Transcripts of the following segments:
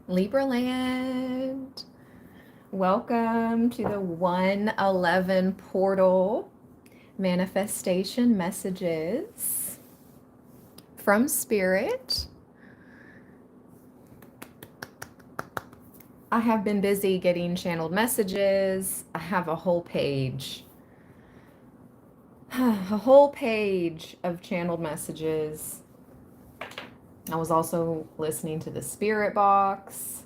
Libra land. Welcome to the 111 portal manifestation messages from Spirit. I have been busy getting channeled messages. I have a whole page. A whole page of channeled messages. I was also listening to the Spirit box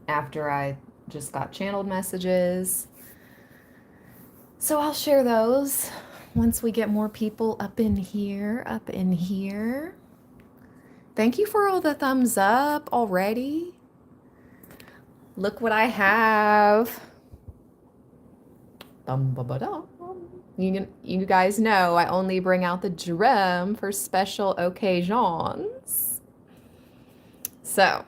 after I just got channeled messages. So I'll share those once we get more people up in here, Thank you for all the thumbs up already. Look what I have. You guys know I only bring out the drum for special occasions. So,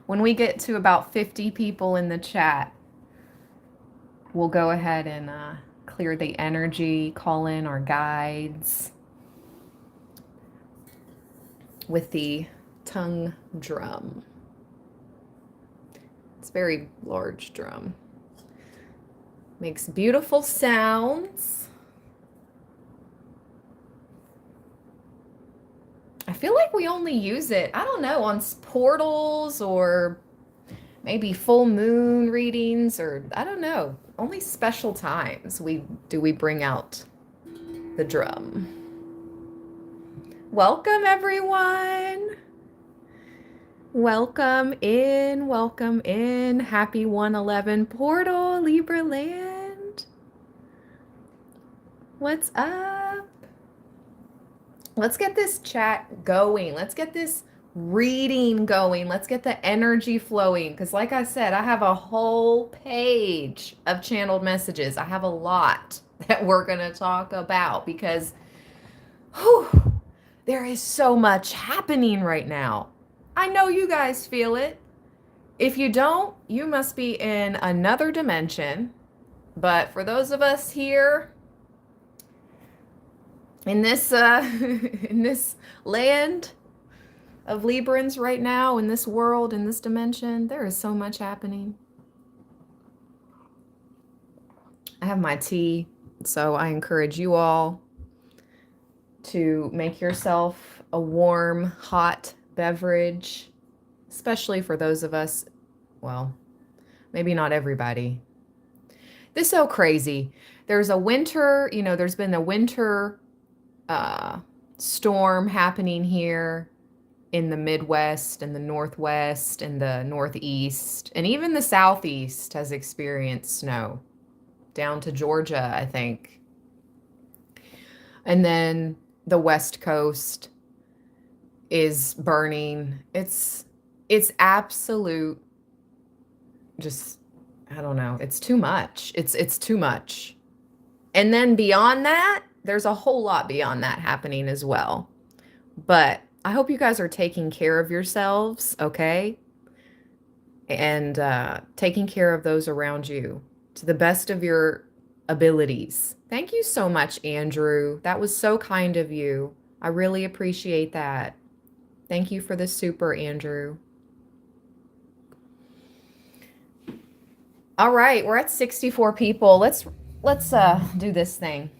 when we get to about 50 people in the chat, we'll go ahead and clear the energy, call in our guides with the tongue drum. It's a very large drum. Makes beautiful sounds. I feel like we only use it, I don't know, on portals or maybe full moon readings, or I don't know. Only special times we bring out the drum. Welcome everyone. Welcome in. Happy 111 portal, Libra land. What's up? Let's get this chat going. Let's get this reading going. Let's get the energy flowing. Because like I said, I have a whole page of channeled messages. I have a lot that we're going to talk about because there is so much happening right now. I know you guys feel it. If you don't, you must be in another dimension. But for those of us here in this in this land of Librans right now, in this world, in this dimension, there is so much happening. I have my tea, so I encourage you all to make yourself a warm, hot beverage, especially for those of us, well, maybe not everybody. This is so crazy. There's a winter, there's been a winter storm happening here in the Midwest and the Northwest and the Northeast, and even the Southeast has experienced snow down to Georgia, I think. And then the West Coast is burning. It's absolute, just, I don't know. It's too much. It's too much. And then beyond that, there's a whole lot beyond that happening as well. But I hope you guys are taking care of yourselves, okay? And taking care of those around you to the best of your abilities. Thank you so much, Andrew. That was so kind of you. I really appreciate that. Thank you for the super, Andrew. All right, we're at 64 people. Let's do this thing.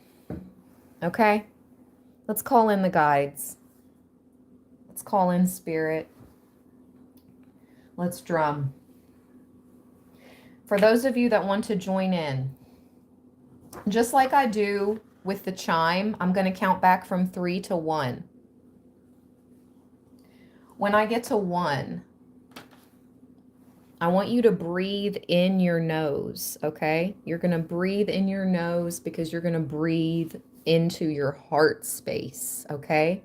Okay? Let's call in the guides. Let's call in spirit. Let's drum. For those of you that want to join in, just like I do with the chime, I'm going to count back from 3 to 1. When I get to 1, I want you to breathe in your nose, okay? You're going to breathe in your nose because you're going to breathe into your heart space, okay?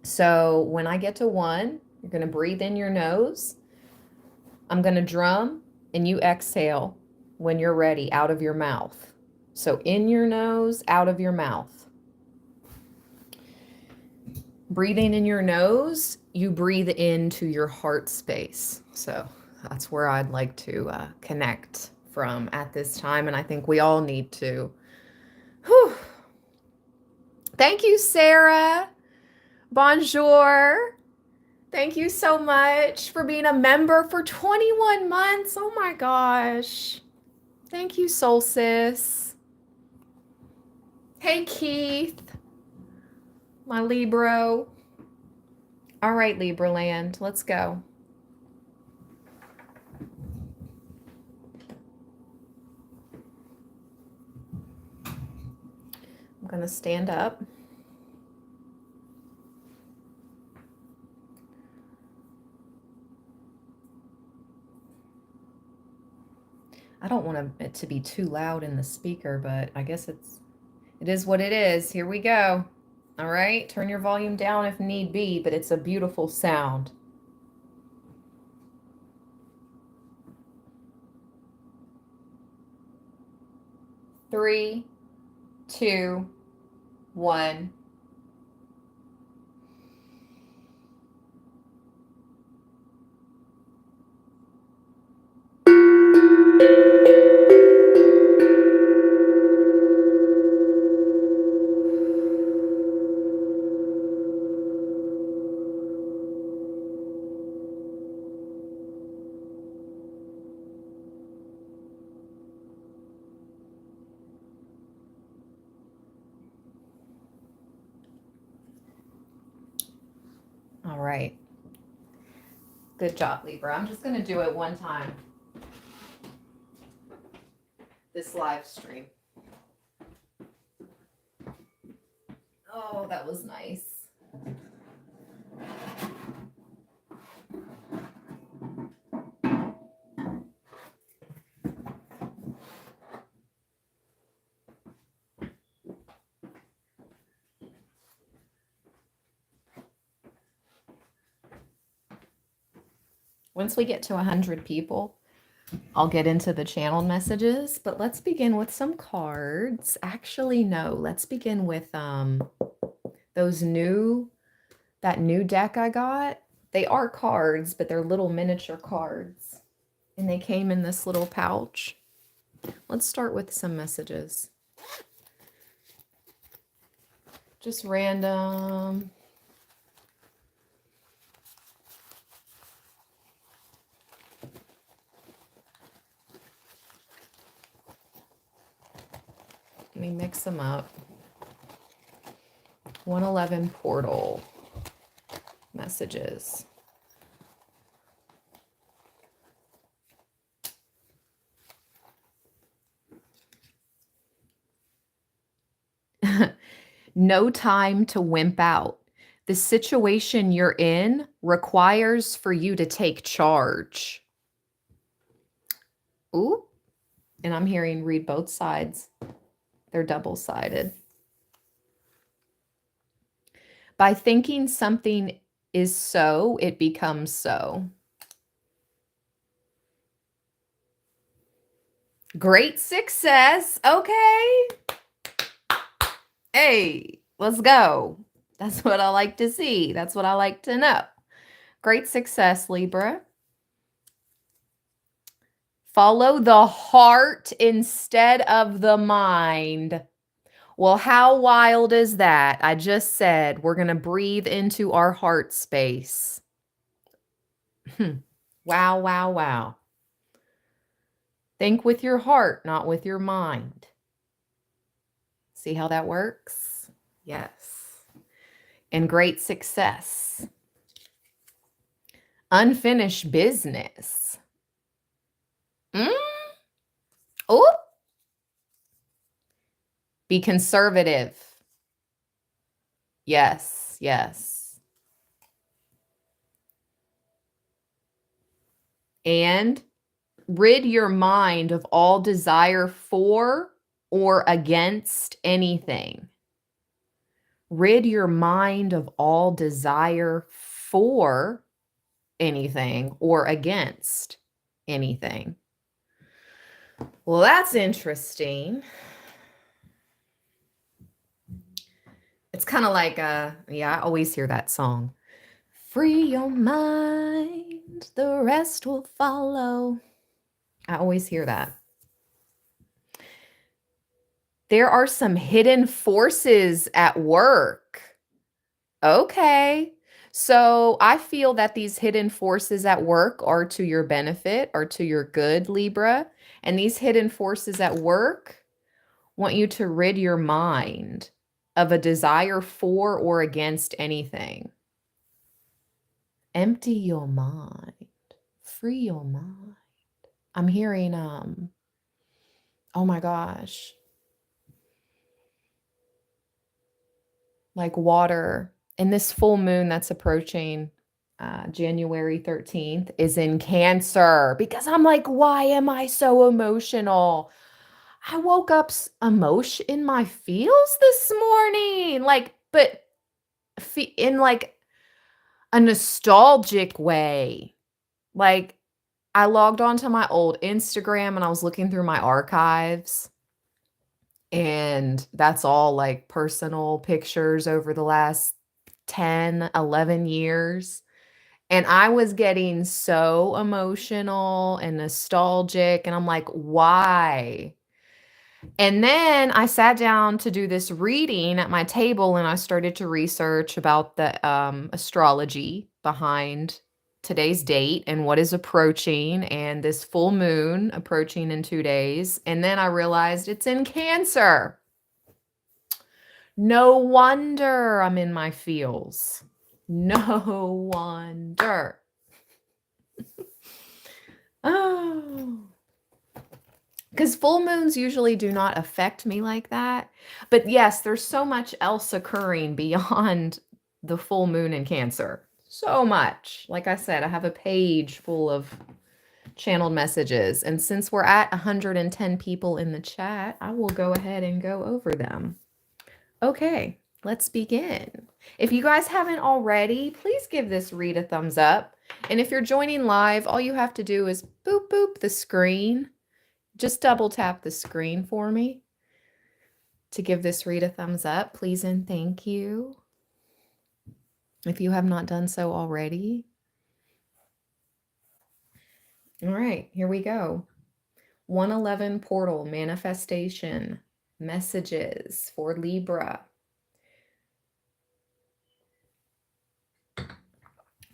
So when I get to 1, you're going to breathe in your nose. I'm going to drum and you exhale when you're ready out of your mouth. So in your nose, out of your mouth. Breathing in your nose, you breathe into your heart space. So that's where I'd like to connect from at this time. And I think we all need to Thank you, Sarah. Bonjour. Thank you so much for being a member for 21 months. Oh my gosh. Thank you, Soul Sis. Hey, Keith, my Libra. All right, Libra land, let's go. I'm going to stand up. I don't want it to be too loud in the speaker, but I guess it is what it is. Here we go. All right, turn your volume down if need be, but it's a beautiful sound. Three, two, one. All right. Good job, Libra. I'm just going to do it one time. This live stream. Oh, that was nice. Once we get to 100 people, I'll get into the channel messages, but let's begin with some cards. Actually, no, let's begin with that new deck I got. They are cards, but they're little miniature cards, and they came in this little pouch. Let's start with some messages. Just random. Let me mix them up. 111 portal messages. No time to wimp out. The situation you're in requires for you to take charge. Ooh, and I'm hearing read both sides. They're double-sided. By thinking something is so, it becomes so. Great success. Okay. Hey, let's go. That's what I like to see. That's what I like to know. Great success, Libra. Follow the heart instead of the mind. Well, how wild is that? I just said we're going to breathe into our heart space. Wow, wow, wow. Think with your heart, not with your mind. See how that works? Yes. And great success. Unfinished business. Oh. Be conservative. Yes, yes. And rid your mind of all desire for or against anything. Rid your mind of all desire for anything or against anything. Well, that's interesting. It's kind of like, yeah, I always hear that song. Free your mind, the rest will follow. I always hear that. There are some hidden forces at work. Okay. So I feel that these hidden forces at work are to your benefit, are to your good, Libra. And these hidden forces at work want you to rid your mind of a desire for or against anything. Empty your mind. Free your mind. I'm hearing, oh my gosh, like water. And this full moon that's approaching January 13th is in Cancer, because I'm like, why am I so emotional? I woke up emotion in my feels this morning, like, but in like a nostalgic way. Like, I logged onto my old Instagram and I was looking through my archives, and that's all like personal pictures over the last 10, 11 years. And I was getting so emotional and nostalgic, and I'm like, why? And then I sat down to do this reading at my table, and I started to research about the astrology behind today's date and what is approaching, and this full moon approaching in 2 days. And then I realized it's in Cancer. No wonder I'm in my feels. No wonder. Oh. Because full moons usually do not affect me like that. But yes, there's so much else occurring beyond the full moon in Cancer. So much. Like I said, I have a page full of channeled messages. And since we're at 110 people in the chat, I will go ahead and go over them. Okay, let's begin. If you guys haven't already, please give this read a thumbs up. And if you're joining live, all you have to do is boop, boop the screen. Just double tap the screen for me to give this read a thumbs up, please and thank you. If you have not done so already. All right, here we go. 111 portal manifestation messages for Libra.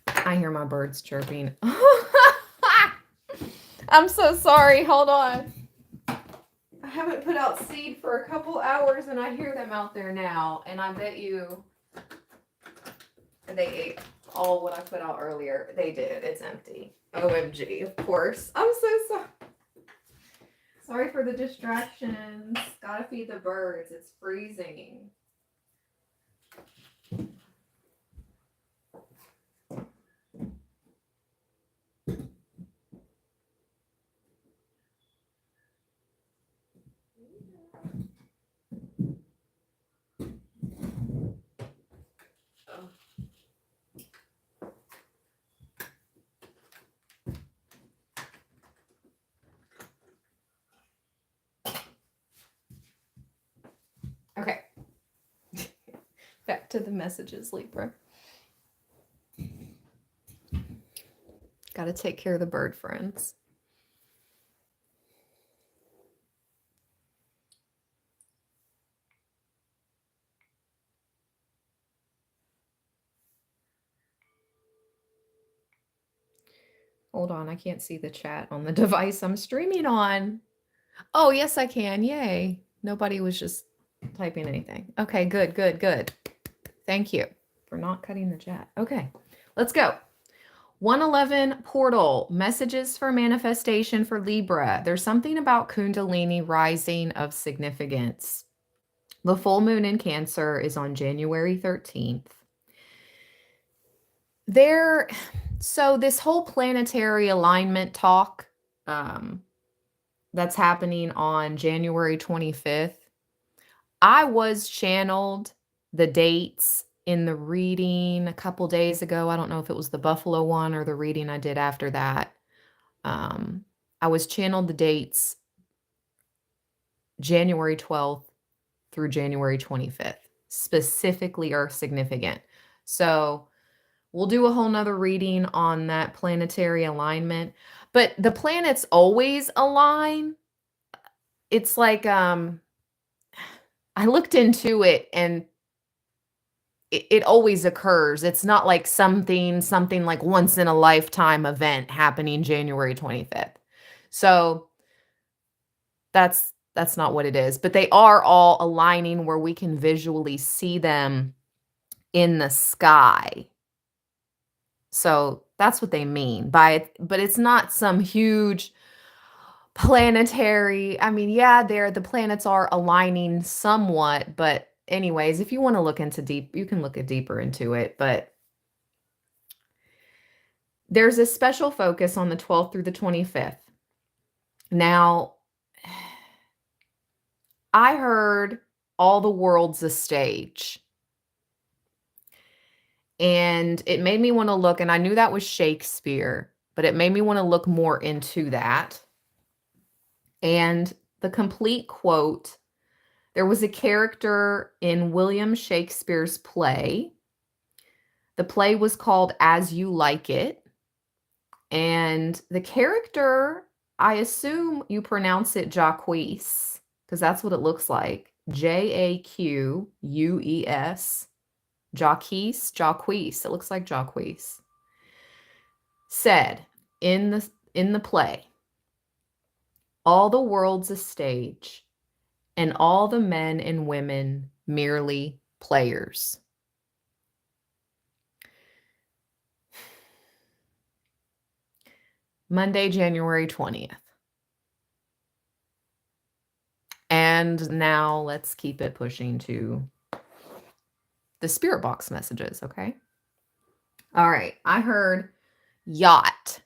I hear my birds chirping. I'm so sorry. Hold on. I haven't put out seed for a couple hours and I hear them out there now. And I bet you they ate all what I put out earlier. They did. It's empty. OMG, of course. I'm so sorry. Sorry for the distractions. Gotta feed the birds. It's freezing. Okay. Back to the messages, Libra. Gotta take care of the bird friends. Hold on, I can't see the chat on the device I'm streaming on. Oh, yes, I can. Yay. Nobody was just typing anything. Okay, good, good, good. Thank you for not cutting the chat. Okay, let's go. 111 portal messages for manifestation for Libra. There's something about Kundalini rising of significance. The full moon in Cancer is on January 13th. So this whole planetary alignment talk that's happening on January 25th, I was channeled the dates in the reading a couple days ago. I don't know if it was the Buffalo one or the reading I did after that. I was channeled the dates January 12th through January 25th, specifically are significant. So we'll do a whole nother reading on that planetary alignment. But the planets always align. It's like I looked into it and it always occurs. It's not like something like once in a lifetime event happening January 25th. So that's not what it is, but they are all aligning where we can visually see them in the sky. So that's what they mean by it, but it's not some huge planetary. I mean, yeah, the planets are aligning somewhat, but anyways, if you want to look into deep, you can look deeper into it, but there's a special focus on the 12th through the 25th. Now, I heard all the world's a stage. And it made me want to look, and I knew that was Shakespeare, but it made me want to look more into that. And the complete quote, there was a character in William Shakespeare's play. The play was called As You Like It. And the character, I assume you pronounce it Jacques, because that's what it looks like. Jaqueus. Jacques. It looks like Jacques. Said in the play, all the world's a stage, and all the men and women merely players. Monday, January 20th. And now let's keep it pushing to the spirit box messages, okay? All right, I heard yacht.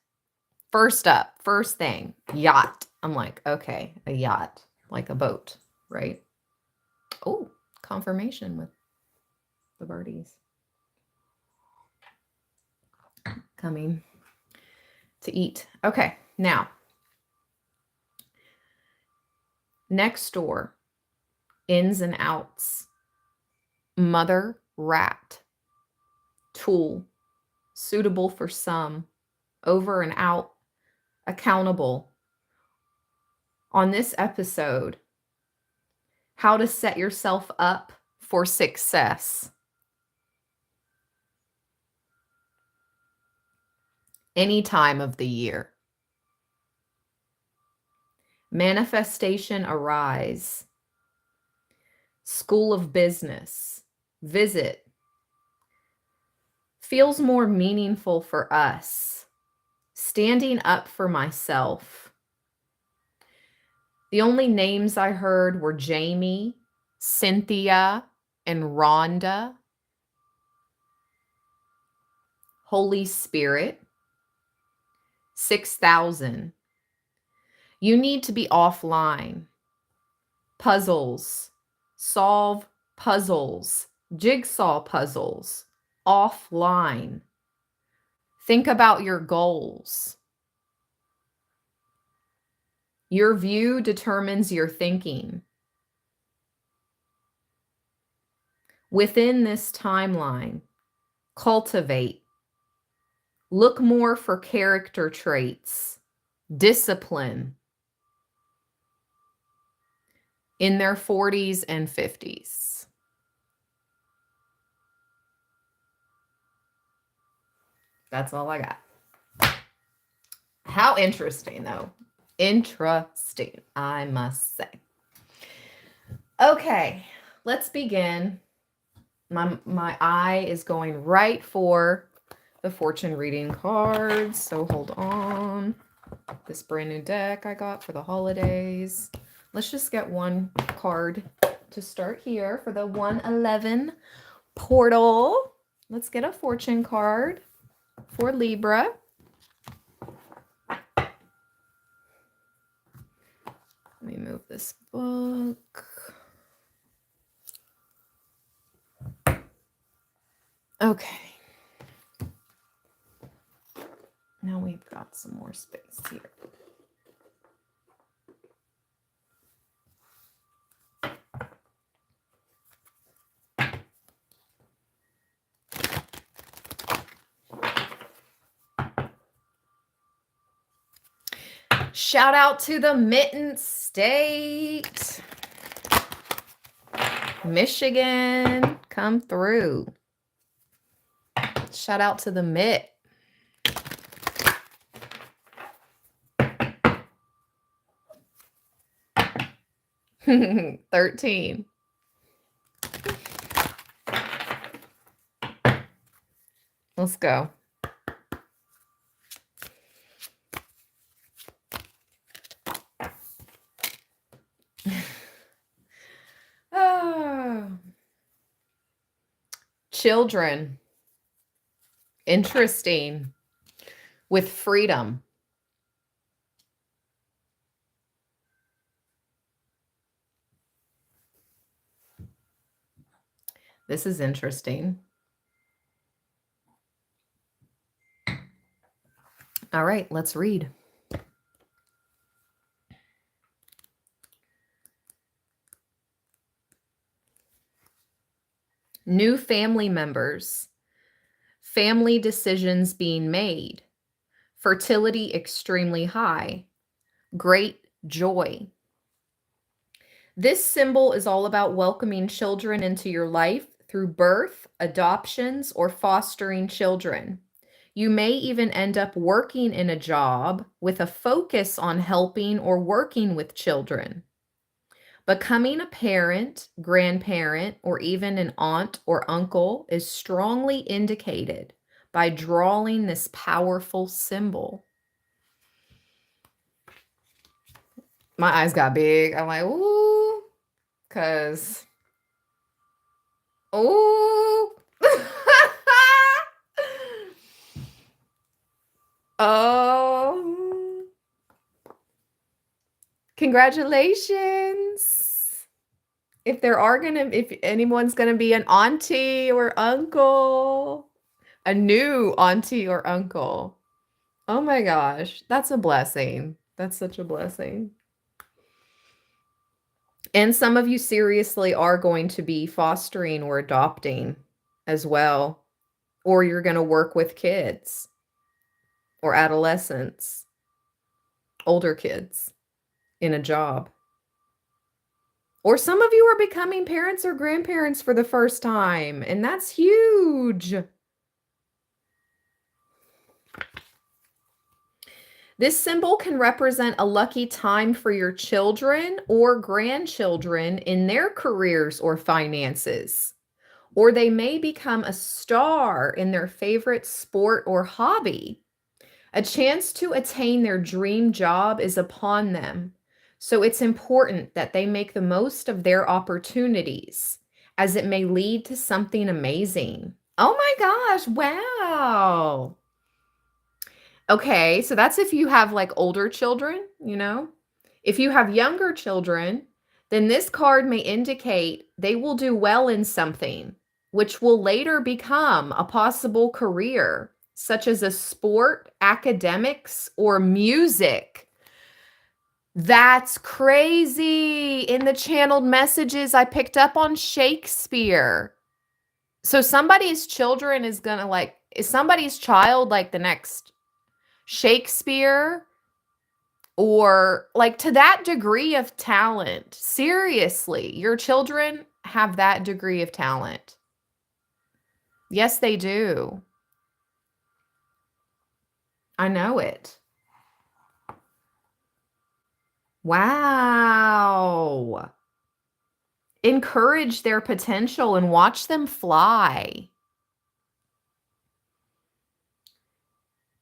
First up, first thing, yacht. I'm like, okay, a yacht, like a boat, right? Oh, confirmation with the birdies. Coming to eat. Okay, now, next door, ins and outs, mother rat, tool, suitable for some, over and out, accountable. On this episode, how to set yourself up for success. Any time of the year. Manifestation arise. School of business. Visit. Feels more meaningful for us. Standing up for myself. The only names I heard were Jamie, Cynthia, and Rhonda. Holy Spirit. 6,000. You need to be offline. Puzzles. Solve puzzles. Jigsaw puzzles. Offline. Think about your goals. Your view determines your thinking. Within this timeline, cultivate. Look more for character traits. Discipline. In their 40s and 50s. That's all I got. How interesting, though. Interesting, I must say. Okay, let's begin. My eye is going right for the fortune reading cards. So hold on. This brand new deck I got for the holidays. Let's just get one card to start here for the 111 portal. Let's get a fortune card for Libra. Let me move this book. Okay. Now we've got some more space here. Shout out to the Mitten State. Michigan, come through. Shout out to the Mitt. $13. Let's go. Children. Interesting. With freedom. This is interesting. All right, let's read. New family members. Family decisions being made. Fertility extremely high. Great joy. This symbol is all about welcoming children into your life through birth, adoptions, or fostering children. You may even end up working in a job with a focus on helping or working with children. Becoming a parent, grandparent, or even an aunt or uncle is strongly indicated by drawing this powerful symbol. My eyes got big. I'm like, ooh, because, ooh. Oh, congratulations. If anyone's gonna be an auntie or uncle, a new auntie or uncle. Oh my gosh, that's a blessing. That's such a blessing. And some of you seriously are going to be fostering or adopting as well, or you're going to work with kids or adolescents, older kids in a job. Or some of you are becoming parents or grandparents for the first time, and that's huge. This symbol can represent a lucky time for your children or grandchildren in their careers or finances. Or they may become a star in their favorite sport or hobby. A chance to attain their dream job is upon them. So it's important that they make the most of their opportunities, as it may lead to something amazing. Oh my gosh, wow. Okay, so that's if you have like older children, you know? If you have younger children, then this card may indicate they will do well in something, which will later become a possible career, such as a sport, academics, or music. That's crazy. In the channeled messages, I picked up on Shakespeare. So somebody's children is gonna like, is somebody's child like the next Shakespeare? Or like to that degree of talent. Seriously, your children have that degree of talent. Yes, they do. I know it. Wow. Encourage their potential and watch them fly.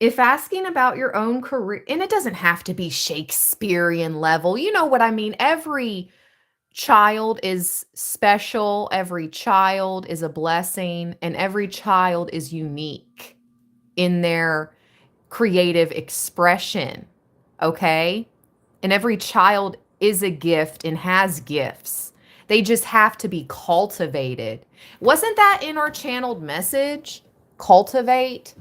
If asking about your own career, and it doesn't have to be Shakespearean level, you know what I mean? Every child is special, every child is a blessing, and every child is unique in their creative expression, okay? And every child is a gift and has gifts. They just have to be cultivated. Wasn't that in our channeled message? Cultivate?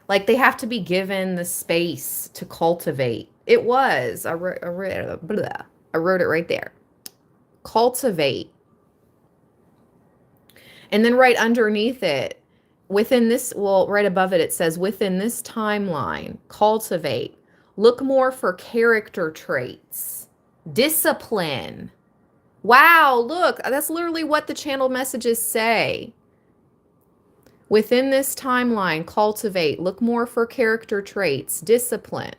Like they have to be given the space to cultivate. It was. I wrote it right there. Cultivate. And then right underneath it, within this, well, right above it, it says, within this timeline, cultivate. Look more for character traits, discipline, Wow, look, that's literally what the channeled messages say. Within this timeline, cultivate, look more for character traits, discipline.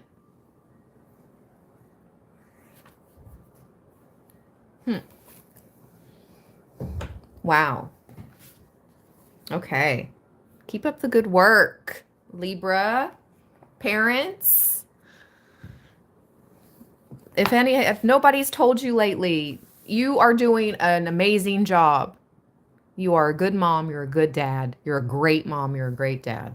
Wow. Okay. Keep up the good work, Libra. Parents, if nobody's told you lately, you are doing an amazing job. You are a good mom, you're a good dad. You're a great mom, you're a great dad.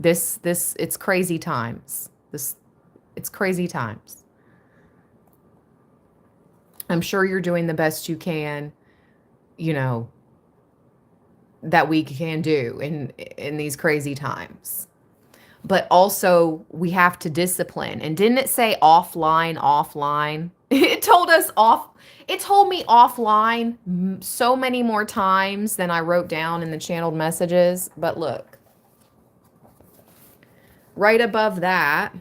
It's crazy times. It's crazy times. I'm sure you're doing the best you can, you know, that we can do in these crazy times. But also we have to discipline. And didn't it say offline, offline? It told us off. It told me offline so many more times than I wrote down in the channeled messages. But look, right above that,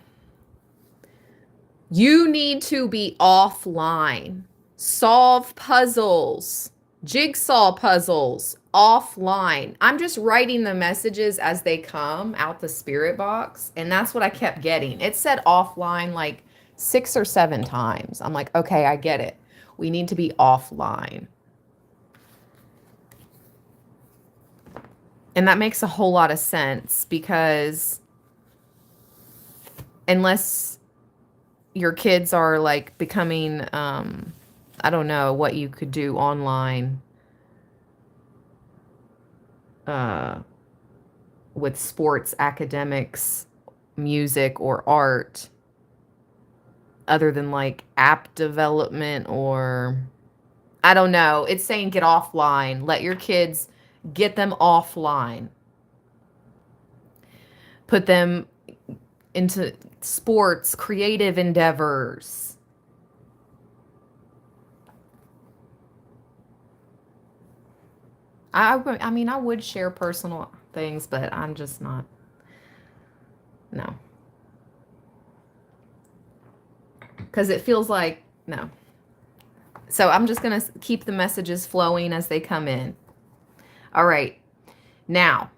you need to be offline. Solve puzzles, jigsaw puzzles, offline. I'm just writing the messages as they come out the spirit box, and that's what I kept getting. It said offline like 6 or 7 times. I'm like, okay, I get it. We need to be offline. And that makes a whole lot of sense because unless your kids are like becoming, I don't know what you could do online with sports, academics, music, or art, other than like app development or I don't know. It's saying get offline. Let your kids get them offline. Put them into sports, creative endeavors. I mean, I would share personal things, but I'm just not. No. Because it feels like, no. So I'm just going to keep the messages flowing as they come in. All right. Now,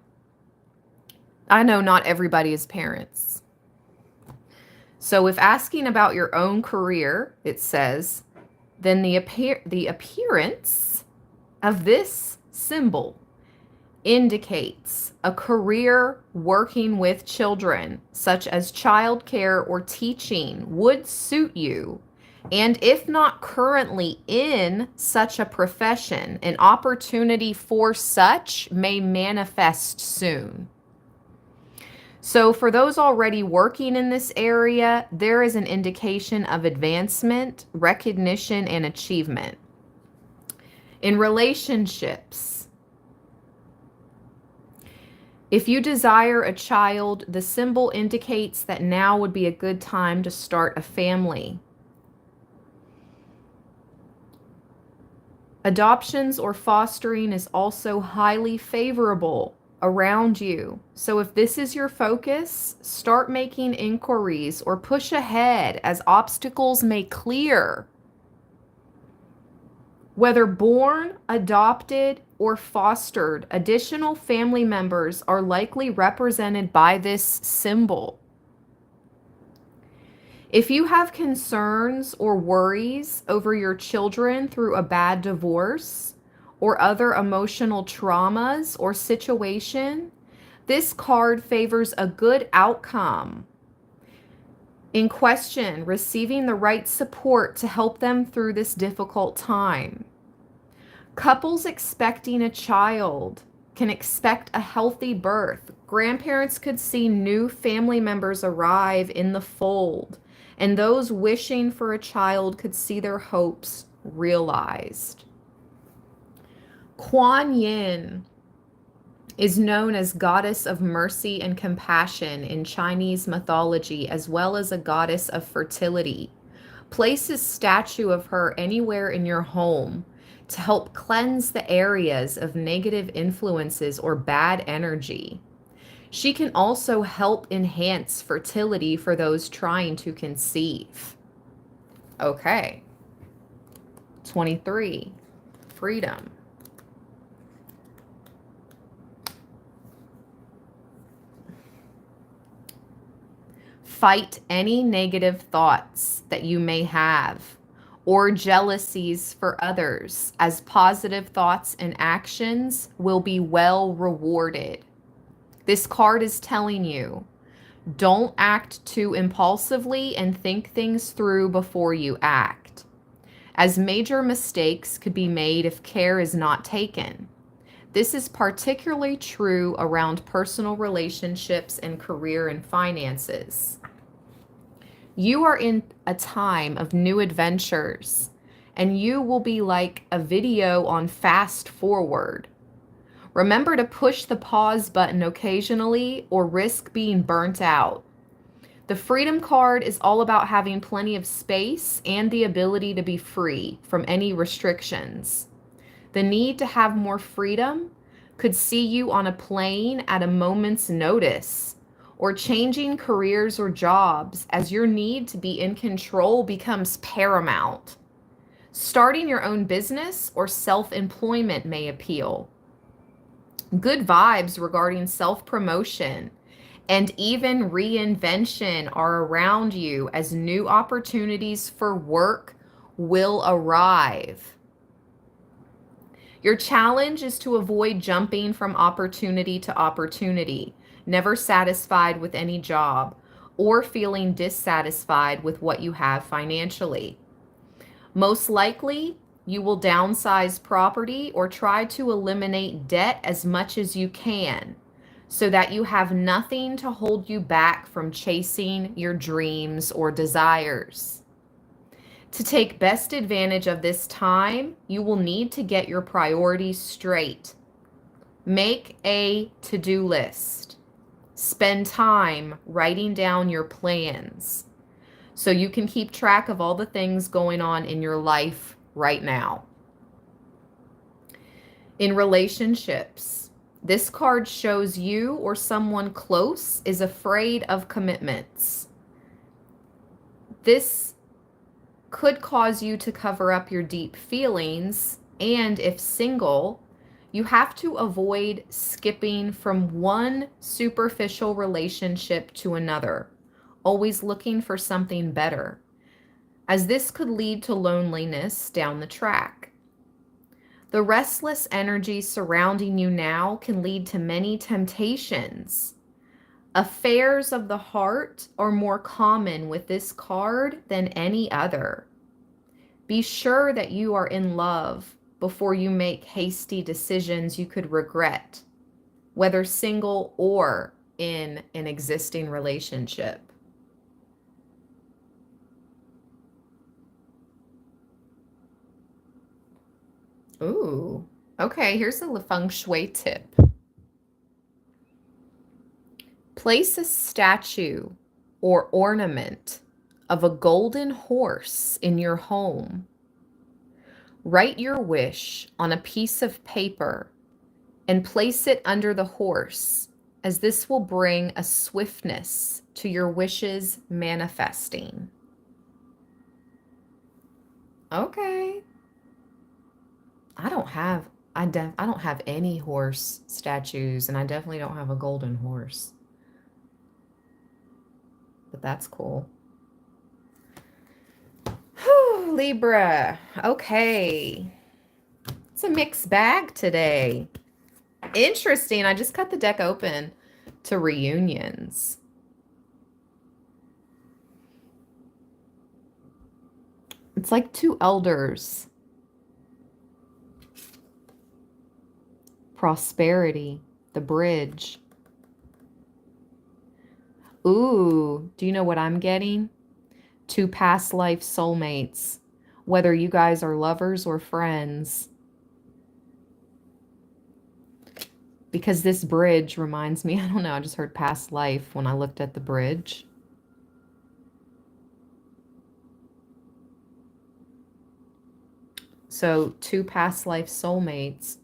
I know not everybody is parents. So if asking about your own career, it says, then the appearance of this symbol indicates a career working with children, such as childcare or teaching, would suit you. And if not currently in such a profession, an opportunity for such may manifest soon. So for those already working in this area, there is an indication of advancement, recognition, and achievement. In relationships, if you desire a child, the symbol indicates that now would be a good time to start a family. Adoptions or fostering is also highly favorable around you. So if this is your focus, start making inquiries or push ahead as obstacles may clear. Whether born, adopted, or fostered, additional family members are likely represented by this symbol. If you have concerns or worries over your children through a bad divorce or other emotional traumas or situation, this card favors a good outcome. In question, receiving the right support to help them through this difficult time. Couples expecting a child can expect a healthy birth. Grandparents could see new family members arrive in the fold, and those wishing for a child could see their hopes realized. Kuan Yin is known as goddess of mercy and compassion in Chinese mythology, as well as a goddess of fertility. Place a statue of her anywhere in your home to help cleanse the areas of negative influences or bad energy. She can also help enhance fertility for those trying to conceive. Okay. 23. Freedom. Fight any negative thoughts that you may have or jealousies for others, as positive thoughts and actions will be well rewarded. This card is telling you, don't act too impulsively and think things through before you act, as major mistakes could be made if care is not taken. This is particularly true around personal relationships and career and finances. You are in a time of new adventures, and you will be like a video on fast forward. Remember to push the pause button occasionally or risk being burnt out. The Freedom card is all about having plenty of space and the ability to be free from any restrictions. The need to have more freedom could see you on a plane at a moment's notice, or changing careers or jobs as your need to be in control becomes paramount. Starting your own business or self-employment may appeal. Good vibes regarding self-promotion and even reinvention are around you as new opportunities for work will arrive. Your challenge is to avoid jumping from opportunity to opportunity, never satisfied with any job, or feeling dissatisfied with what you have financially. Most likely, you will downsize property or try to eliminate debt as much as you can so that you have nothing to hold you back from chasing your dreams or desires. To take best advantage of this time, you will need to get your priorities straight. Make a to-do list. Spend time writing down your plans so you can keep track of all the things going on in your life right now. In relationships, this card shows you or someone close is afraid of commitments. This could cause you to cover up your deep feelings, and if single, you have to avoid skipping from one superficial relationship to another, always looking for something better, as this could lead to loneliness down the track. The restless energy surrounding you now can lead to many temptations. Affairs of the heart are more common with this card than any other. Be sure that you are in love before you make hasty decisions you could regret, whether single or in an existing relationship. Ooh, okay, here's a feng shui tip. Place a statue or ornament of a golden horse in your home. Write your wish on a piece of paper and place it under the horse, as this will bring a swiftness to your wishes manifesting. Okay. I don't have I don't have any horse statues, and I definitely don't have a golden horse. But that's cool. Whew, Libra. Okay. It's a mixed bag today. Interesting. I just cut the deck open to reunions. It's like two elders. Prosperity, the bridge. Ooh, do you know what I'm getting? Two past life soulmates, whether you guys are lovers or friends. Because this bridge reminds me, I don't know, I just heard past life when I looked at the bridge. So two past life soulmates,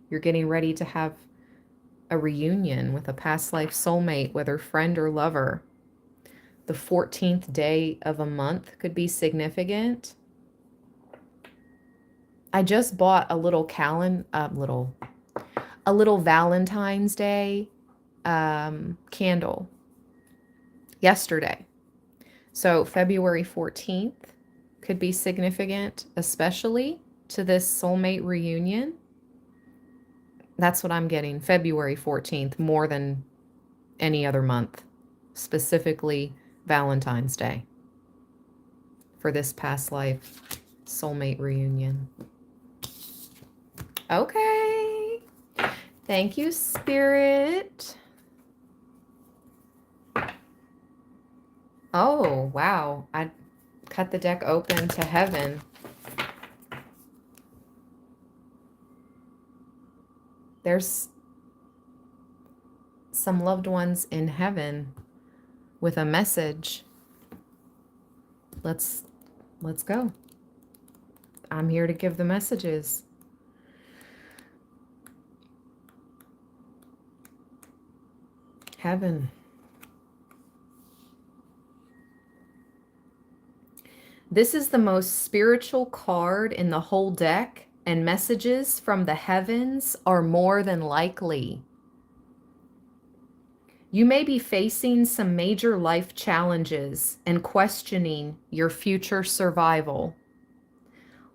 you're getting ready to have a reunion with a past life soulmate, whether friend or lover. The 14th day of a month could be significant. I just bought a little Valentine's Day candle yesterday. So February 14th could be significant, especially to this soulmate reunion. That's what I'm getting. February 14th, more than any other month, specifically Valentine's Day for this past life soulmate reunion. Okay. Thank you, Spirit. Oh, wow. I cut the deck open to heaven. There's some loved ones in heaven with a message. Let's go. I'm here to give the messages. Heaven. This is the most spiritual card in the whole deck, and messages from the heavens are more than likely. You may be facing some major life challenges and questioning your future survival.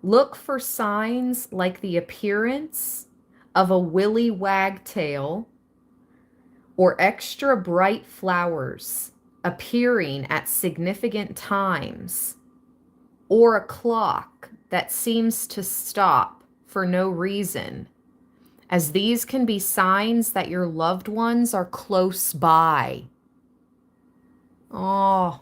Look for signs like the appearance of a willy wagtail or extra bright flowers appearing at significant times, or a clock that seems to stop for no reason, as these can be signs that your loved ones are close by. Oh,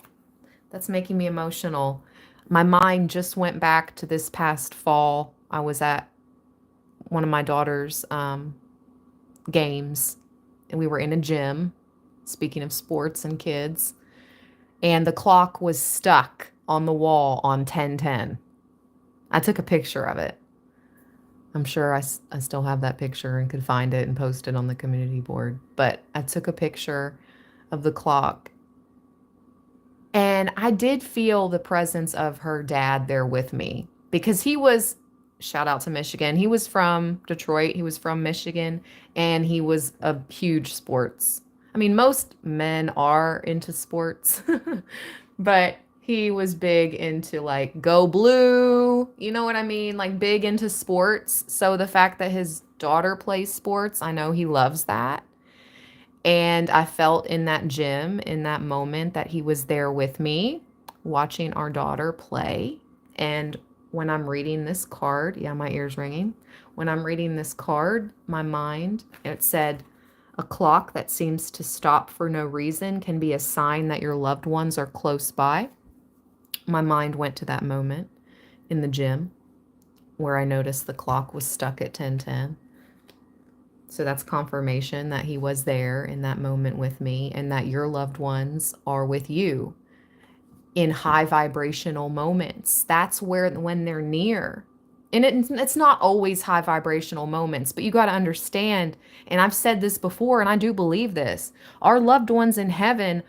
that's making me emotional. My mind just went back to this past fall. I was at one of my daughter's games, and we were in a gym, speaking of sports and kids, and the clock was stuck on the wall on 10:10. I took a picture of it. I'm sure I still have that picture and could find it and post it on the community board. But I took a picture of the clock, and I did feel the presence of her dad there with me, because he was, shout out to Michigan, he was from Detroit, he was from Michigan, and he was a huge sports. I mean, most men are into sports, but he was big into like go blue, you know what I mean? Like big into sports. So the fact that his daughter plays sports, I know he loves that. And I felt in that gym, in that moment, that he was there with me, watching our daughter play. And when I'm reading this card, yeah, my ear's ringing. When I'm reading this card, my mind, it said, a clock that seems to stop for no reason can be a sign that your loved ones are close by. My mind went to that moment in the gym where I noticed the clock was stuck at 10:10. So that's confirmation that he was there in that moment with me, and that your loved ones are with you in high vibrational moments. That's when they're near. And it's not always high vibrational moments, but you got to understand, and I've said this before, and I do believe this, our loved ones in heaven,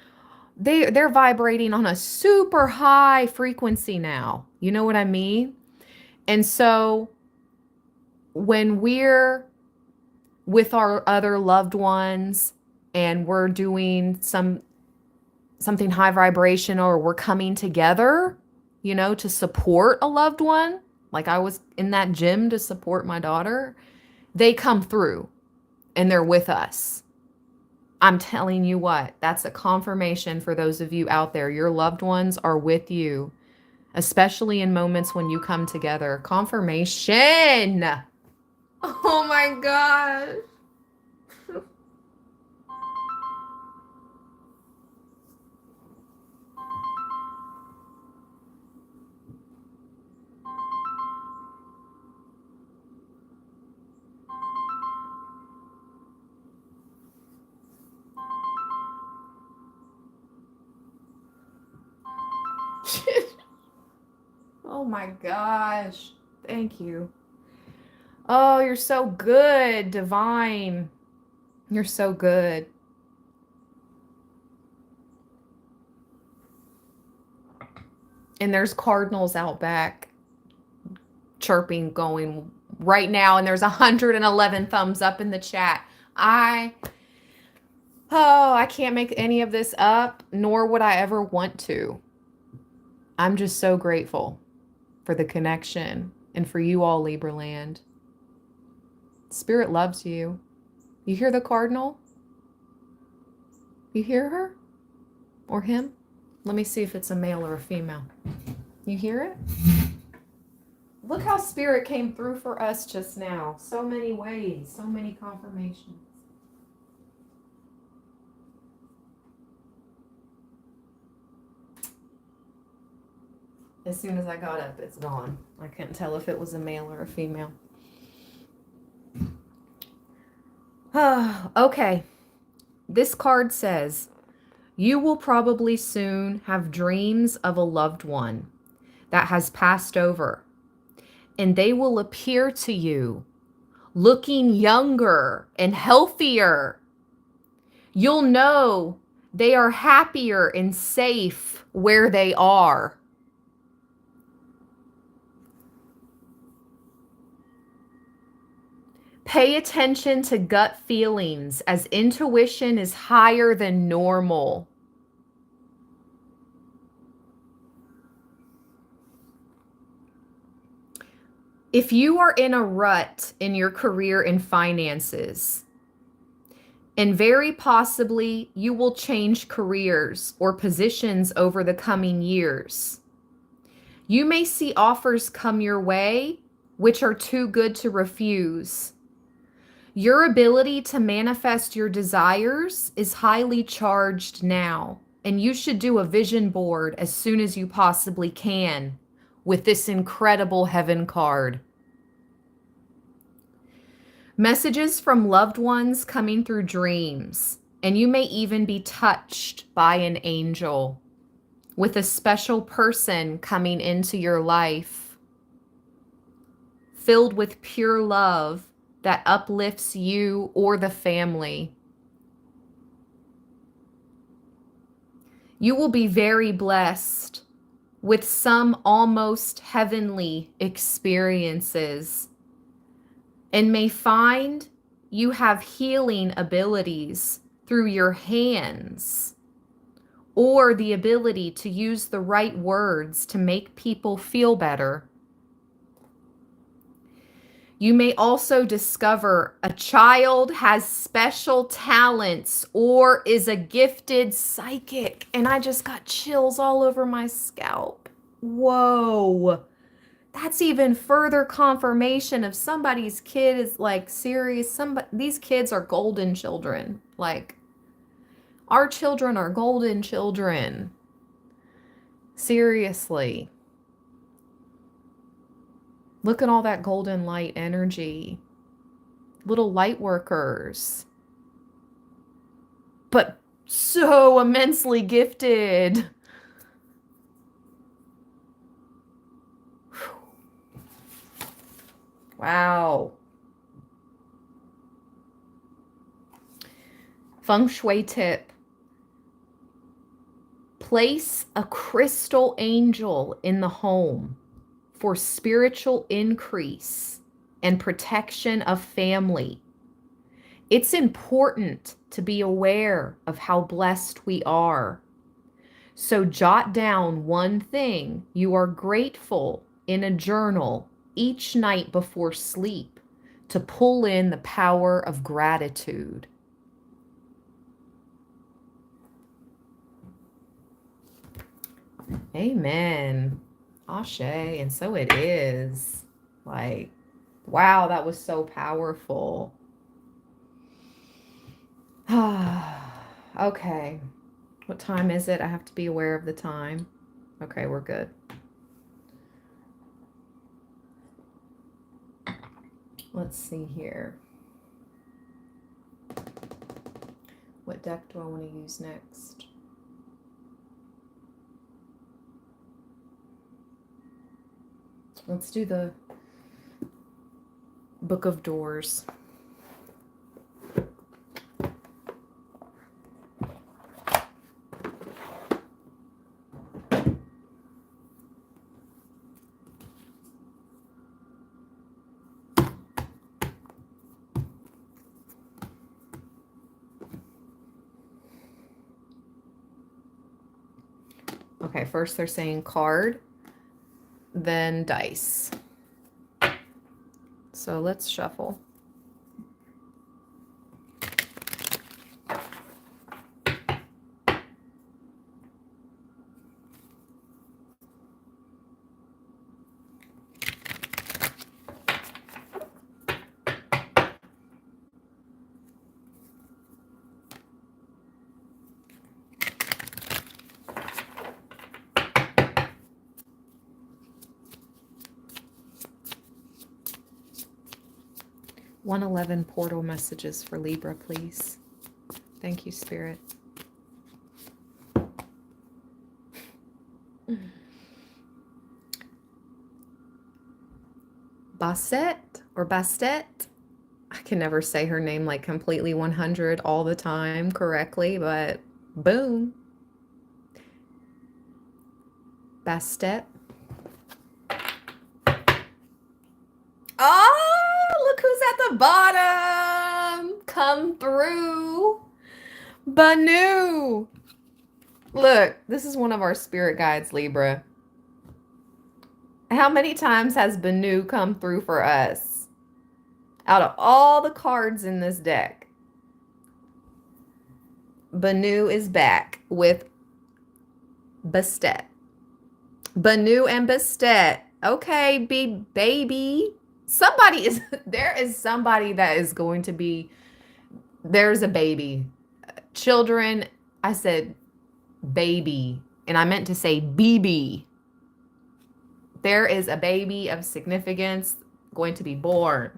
they're vibrating on a super high frequency now. You know what I mean? And so when we're with our other loved ones and we're doing something high vibration, or we're coming together, you know, to support a loved one, like I was in that gym to support my daughter, they come through and they're with us. I'm telling you what, that's a confirmation for those of you out there. Your loved ones are with you, especially in moments when you come together. Confirmation. Oh my gosh. Oh my gosh. Thank you. Oh, you're so good, Divine. You're so good. And there's cardinals out back chirping going right now, and there's 111 thumbs up in the chat. I can't make any of this up, nor would I ever want to. I'm just so grateful for the connection and for you all, Libra land. Spirit loves you. You hear the cardinal? You hear her? Or him? Let me see if it's a male or a female. You hear it? Look how Spirit came through for us just now. So many ways, so many confirmations. As soon as I got up, it's gone. I couldn't tell if it was a male or a female. Okay. This card says, you will probably soon have dreams of a loved one that has passed over, and they will appear to you looking younger and healthier. You'll know they are happier and safe where they are. Pay attention to gut feelings, as intuition is higher than normal. If you are in a rut in your career and finances, and very possibly you will change careers or positions over the coming years, you may see offers come your way which are too good to refuse. Your ability to manifest your desires is highly charged now, and you should do a vision board as soon as you possibly can with this incredible heaven card. Messages from loved ones coming through dreams, and you may even be touched by an angel with a special person coming into your life, filled with pure love that uplifts you or the family. You will be very blessed with some almost heavenly experiences, and may find you have healing abilities through your hands, or the ability to use the right words to make people feel better. You may also discover a child has special talents or is a gifted psychic. And I just got chills all over my scalp. Whoa. That's even further confirmation of somebody's kid is like serious. These kids are golden children. Like, our children are golden children. Seriously. Look at all that golden light energy. Little light workers. But so immensely gifted. Wow. Feng Shui tip. Place a crystal angel in the home for spiritual increase and protection of family. It's important to be aware of how blessed we are. So jot down one thing you are grateful in a journal each night before sleep to pull in the power of gratitude. Amen. Ashe, and so it is. Like, wow, that was so powerful. Okay. What time is it? I have to be aware of the time. Okay, we're good. Let's see here. What deck do I want to use next? Let's do the Book of Doors. Okay, first they're saying card, then dice. So let's shuffle. $111 portal messages for Libra, please. Thank you, Spirit. Bassett or Bastet. I can never say her name like completely 100 all the time correctly, but boom. Bastet. Oh, look who's at the bottom. Come through. Banu. Look, this is one of our spirit guides, Libra. How many times has Banu come through for us? Out of all the cards in this deck, Banu is back with Bastet. Banu and Bastet. Okay, big baby. Somebody is, there is somebody that is going to be, there's a baby. Children, I said baby, and I meant to say BB. There is a baby of significance going to be born.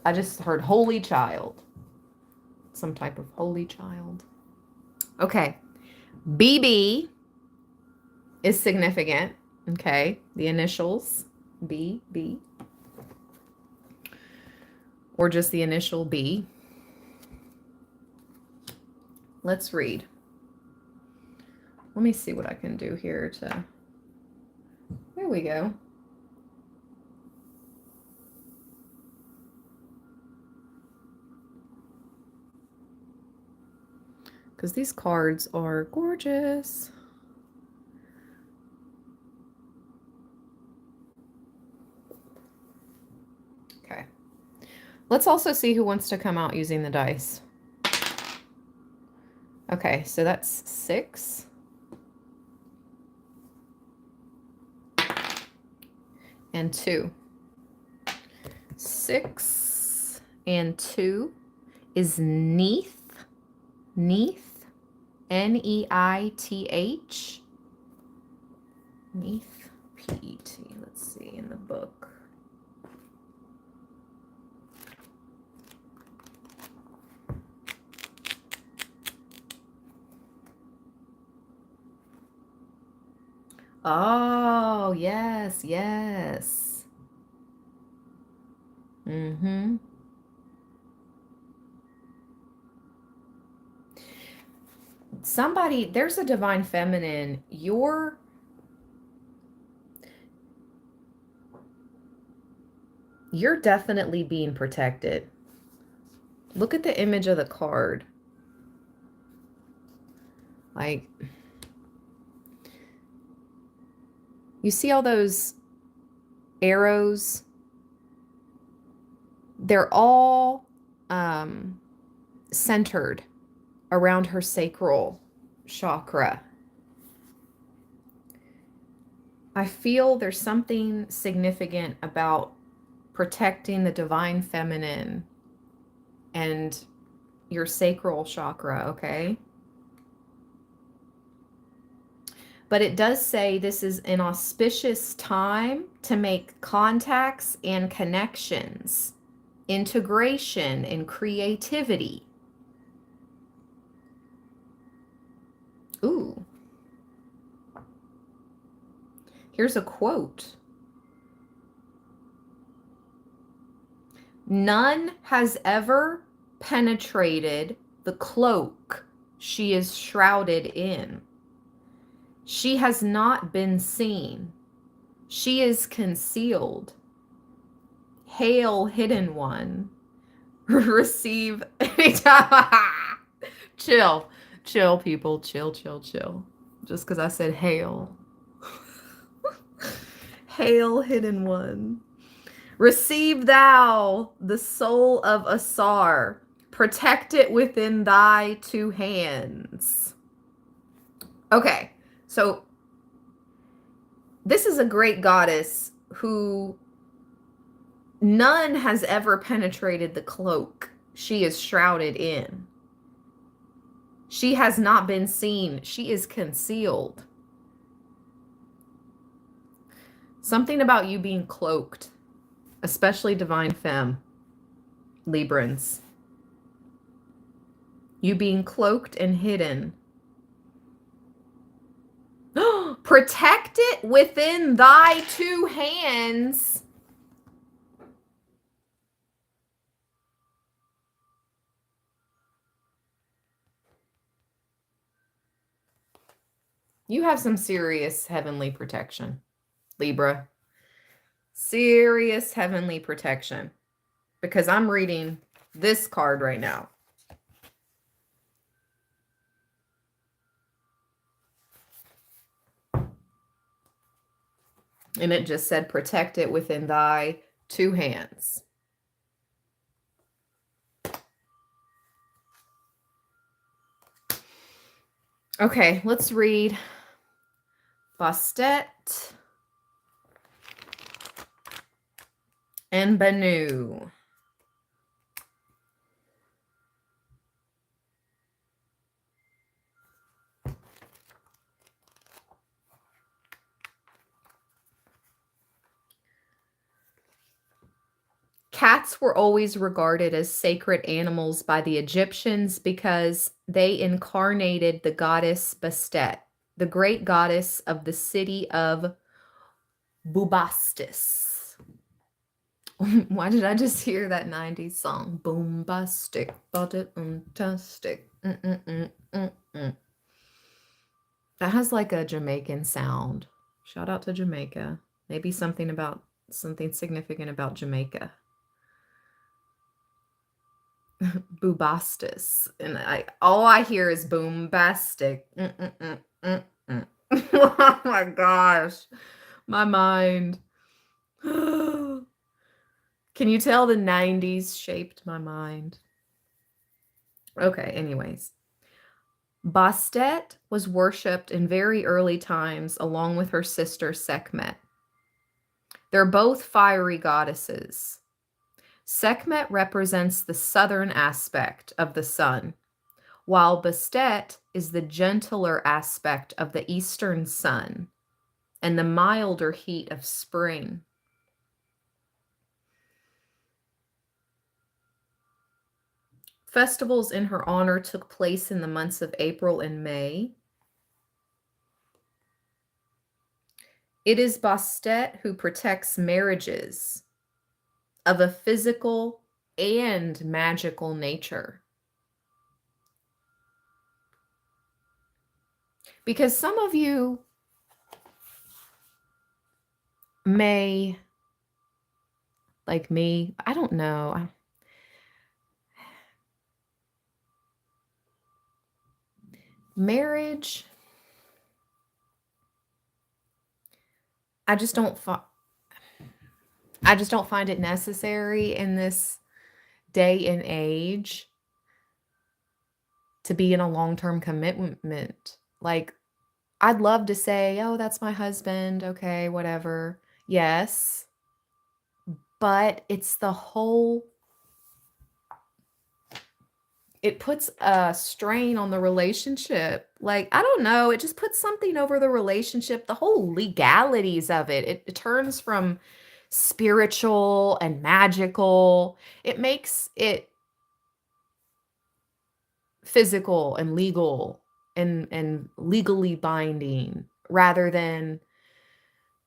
I just heard holy child. Some type of holy child. Okay. BB is significant. Okay. The initials BB. Or just the initial B. Let's read. Let me see what I can do here to... There we go. Because these cards are gorgeous. Okay. Let's also see who wants to come out using the dice. Okay, so that's 6. And 2. 6 and 2 is Neith. Neith. Neith. Neith. P-E-T. Let's see in the book. Oh, yes, yes. Mm-hmm. Somebody, there's a divine feminine. You're definitely being protected. Look at the image of the card. Like, you see all those arrows? They're all centered around her sacral chakra. I feel there's something significant about protecting the divine feminine and your sacral chakra, okay? But it does say this is an auspicious time to make contacts and connections, integration and creativity. Ooh. Here's a quote. None has ever penetrated the cloak she is shrouded in. She has not been seen. She is concealed. Hail, hidden one. Receive anytime. Chill. Chill, people. Chill, chill, chill. just because I said hail. Hail, hidden one. Receive thou the soul of Asar. Protect it within thy two hands. Okay, so this is a great goddess who none has ever penetrated the cloak she is shrouded in. She has not been seen. She is concealed. Something about you being cloaked, especially divine femme, Librans. You being cloaked and hidden. Protect it within thy two hands. You have some serious heavenly protection, Libra. Serious heavenly protection. Because I'm reading this card right now. And it just said, protect it within thy two hands. Okay, let's read Bastet and Banu. Cats were always regarded as sacred animals by the Egyptians because they incarnated the goddess Bastet, the great goddess of the city of Bubastis. Why did I just hear that 90s song? Boombastic, fantastic. That has like a Jamaican sound. Shout out to Jamaica. Maybe something significant about Jamaica. Boobastis, and all I hear is boombastic. Oh my gosh, my mind. Can you tell the 90s shaped my mind? Okay, anyways. Bastet was worshipped in very early times along with her sister Sekhmet. They're both fiery goddesses. Sekhmet represents the southern aspect of the sun, while Bastet is the gentler aspect of the eastern sun and the milder heat of spring. Festivals in her honor took place in the months of April and May. It is Bastet who protects marriages of a physical and magical nature. Because some of you may, like me, I don't know. Marriage, I just don't find it necessary in this day and age to be in a long-term commitment. Like, I'd love to say, oh, that's my husband. Okay, whatever. Yes. But it's the whole, it puts a strain on the relationship. Like, I don't know. It just puts something over the relationship. The whole legalities of it. It turns from spiritual and magical. It makes it physical and legal and legally binding rather than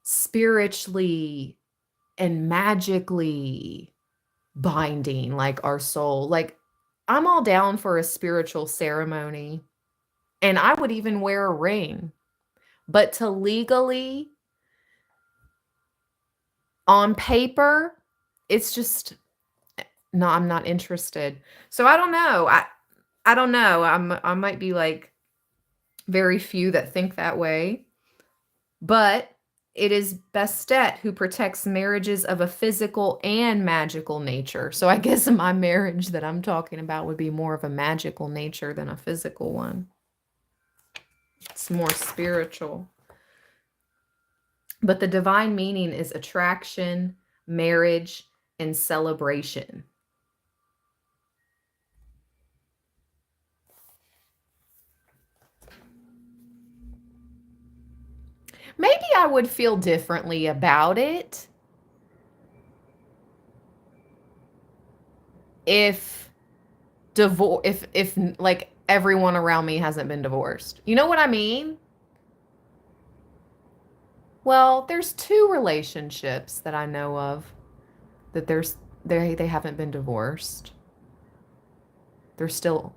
spiritually and magically binding, like our soul. Like, I'm all down for a spiritual ceremony, and I would even wear a ring. But to legally, on paper, it's just, no, I'm not interested. So I don't know. I don't know. I might be like Very few that think that way. But it is Bastet who protects marriages of a physical and magical nature. So I guess my marriage that I'm talking about would be more of a magical nature than a physical one. It's more spiritual. But the divine meaning is attraction, marriage, and celebration. Maybe I would feel differently about it if if like everyone around me hasn't been divorced. You know what I mean? Well, there's two relationships that I know of that they haven't been divorced. They're still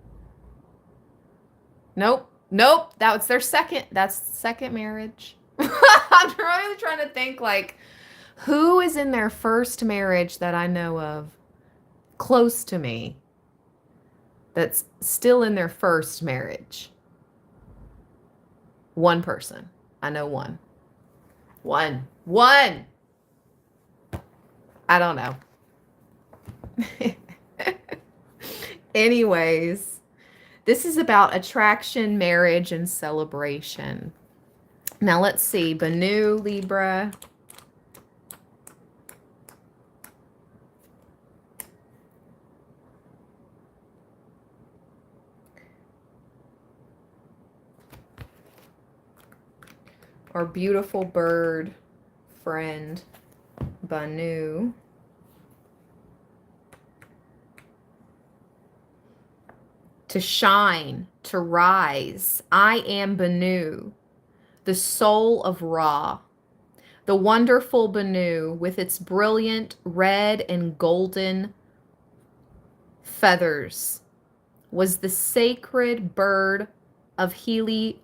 Nope. Nope. That's second marriage. I'm really trying to think like who is in their first marriage that I know of close to me that's still in their first marriage. One person. I know one. One. I don't know. Anyways, this is about attraction, marriage, and celebration. Now let's see. Banu, Libra. Our beautiful bird friend, Banu. To shine, to rise. I am Banu, the soul of Ra. The wonderful Banu with its brilliant red and golden feathers was the sacred bird of Heliopolis.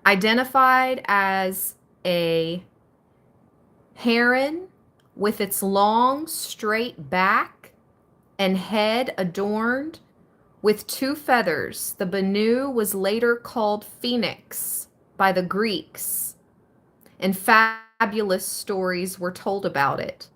Identified as a heron with its long, straight back and head adorned with two feathers, the Banu was later called Phoenix by the Greeks, and fabulous stories were told about it.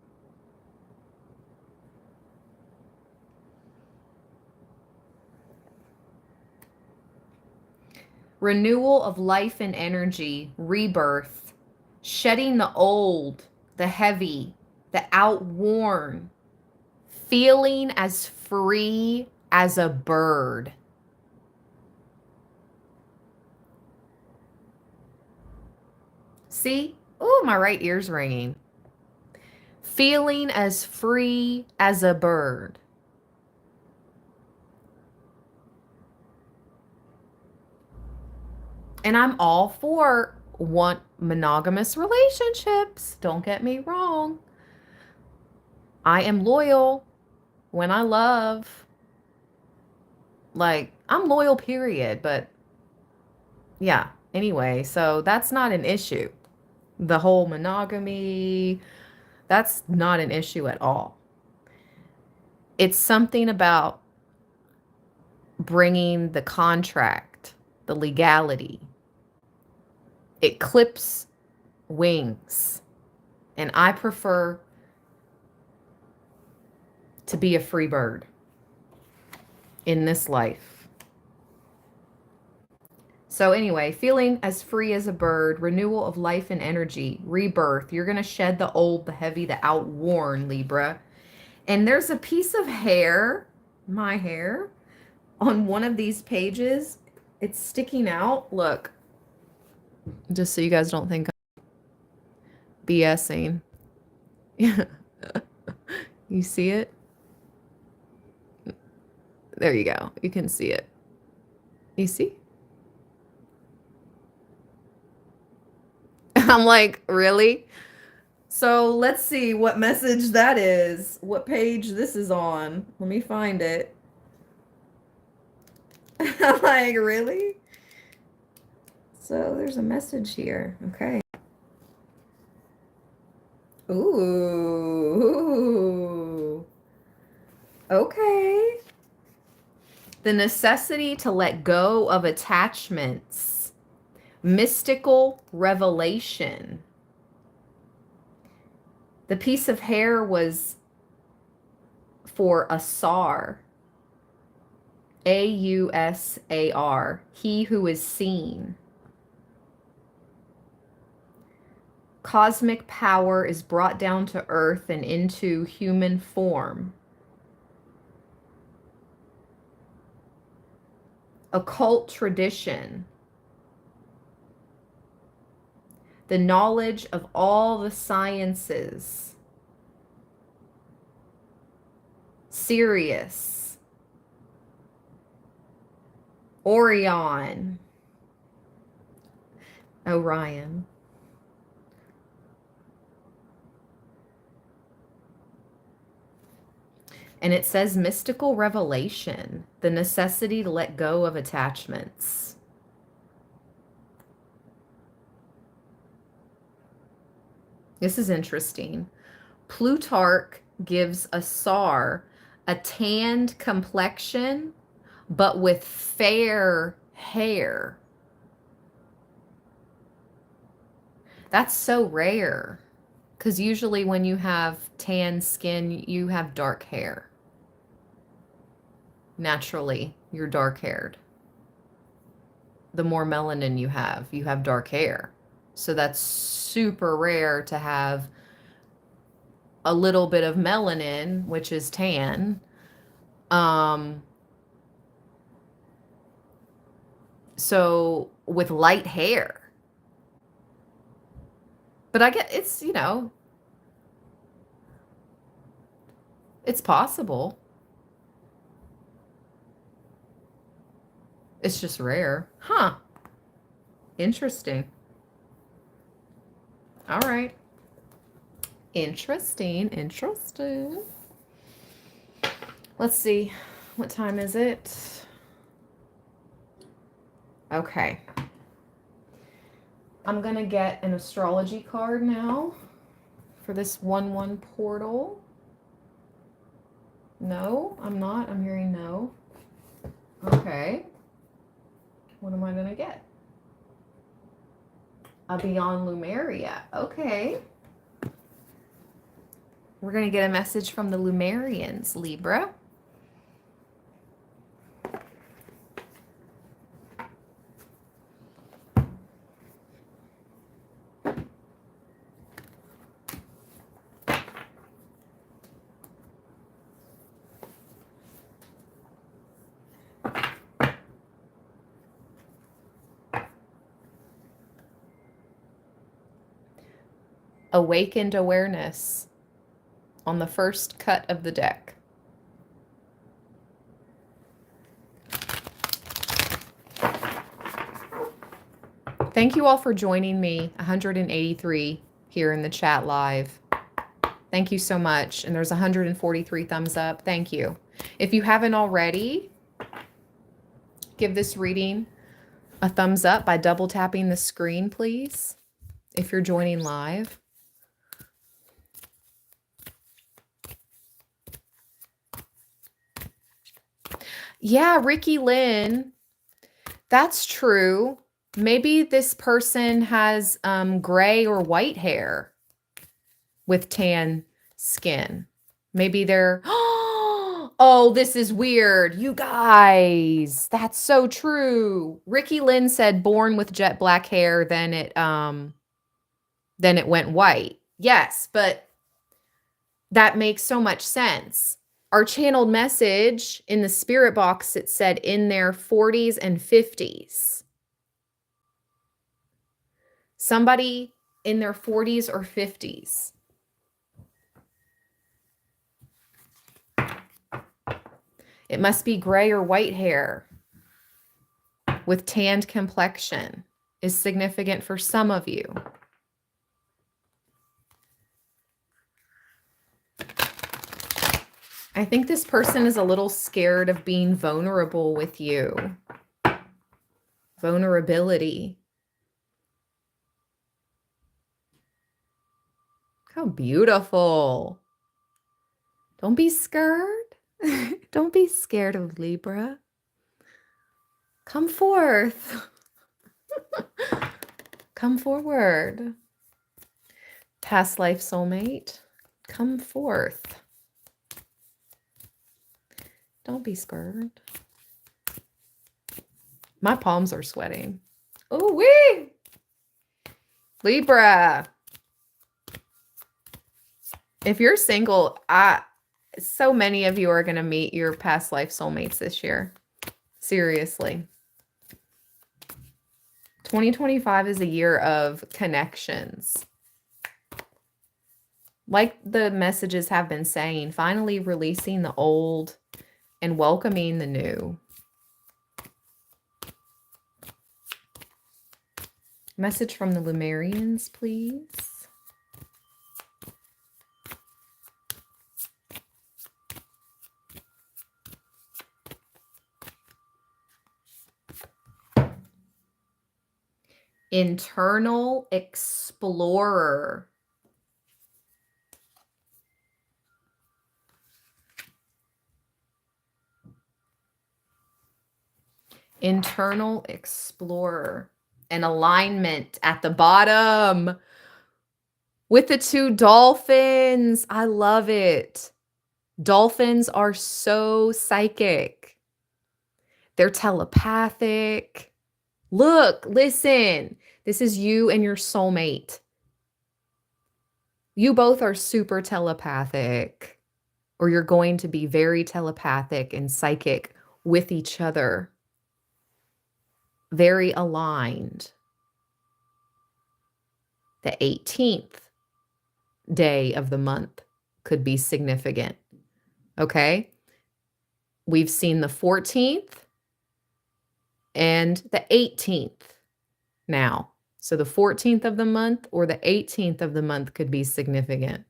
Renewal of life and energy, rebirth, shedding the old, the heavy, the outworn, feeling as free as a bird. See? Oh, my right ear's ringing. Feeling as free as a bird. And I'm all for monogamous relationships. Don't get me wrong. I am loyal when I love. Like, I'm loyal, period. But yeah, anyway, so that's not an issue. The whole monogamy, that's not an issue at all. It's something about bringing the contract, the legality. It clips wings. And I prefer to be a free bird in this life. So anyway, feeling as free as a bird, renewal of life and energy, rebirth. You're going to shed the old, the heavy, the outworn, Libra. And there's a piece of hair, my hair, on one of these pages. It's sticking out. Look, just so you guys don't think I'm BSing. You see it? There you go. You can see it. You see? I'm like, really? So let's see what message that is. What page this is on. Let me find it. I'm like, really? So there's a message here. Okay. Ooh. Okay. The necessity to let go of attachments. Mystical revelation. The piece of hair was for Asar. Ausar. He who is seen. Cosmic power is brought down to earth and into human form. Occult tradition. The knowledge of all the sciences. Sirius. Orion. Orion. And it says mystical revelation, the necessity to let go of attachments. This is interesting. Plutarch gives Asar a tanned complexion, but with fair hair. That's so rare, because usually when you have tan skin, you have dark hair. Naturally, you're dark haired. The more melanin you have dark hair. So that's super rare to have a little bit of melanin, which is tan. So with light hair. But I get it's, it's possible. It's just rare. Huh. Interesting. All right. Interesting. Let's see. What time is it? Okay. I'm going to get an astrology card now for this 1/1 portal. No, I'm not. I'm hearing no. Okay. What am I going to get? A Beyond Lumeria. Okay. We're going to get a message from the Lumerians, Libra. Awakened awareness on the first cut of the deck. Thank you all for joining me, 183 here in the chat live. Thank you so much. And there's 143 thumbs up. Thank you. If you haven't already, give this reading a thumbs up by double tapping the screen, please, if you're joining live. Yeah, Ricky Lynn, that's true. Maybe this person has gray or white hair with tan skin. Maybe they're, oh, this is weird. You guys, that's so true. Ricky Lynn said born with jet black hair, then it went white. Yes, but that makes so much sense. Our channeled message in the spirit box, it said in their 40s and 50s. Somebody in their 40s or 50s. It must be gray or white hair with tanned complexion is significant for some of you. I think this person is a little scared of being vulnerable with you. Vulnerability. How beautiful. Don't be scared. Don't be scared of Libra. Come forth. Come forward. Past life soulmate, come forth. Don't be scared. My palms are sweating. Oh, wee! Libra. If you're single, so many of you are going to meet your past life soulmates this year. Seriously. 2025 is a year of connections. Like the messages have been saying, finally releasing the old and welcoming the new. Message from the Lemurians, please. Internal explorer. Internal explorer. An alignment at the bottom with the two dolphins. I love it. Dolphins are so psychic. They're telepathic. Look, listen. This is you and your soulmate. You both are super telepathic, or you're going to be very telepathic and psychic with each other. Very aligned. The 18th day of the month could be significant. Okay? We've seen the 14th and the 18th now. So the 14th of the month or the 18th of the month could be significant.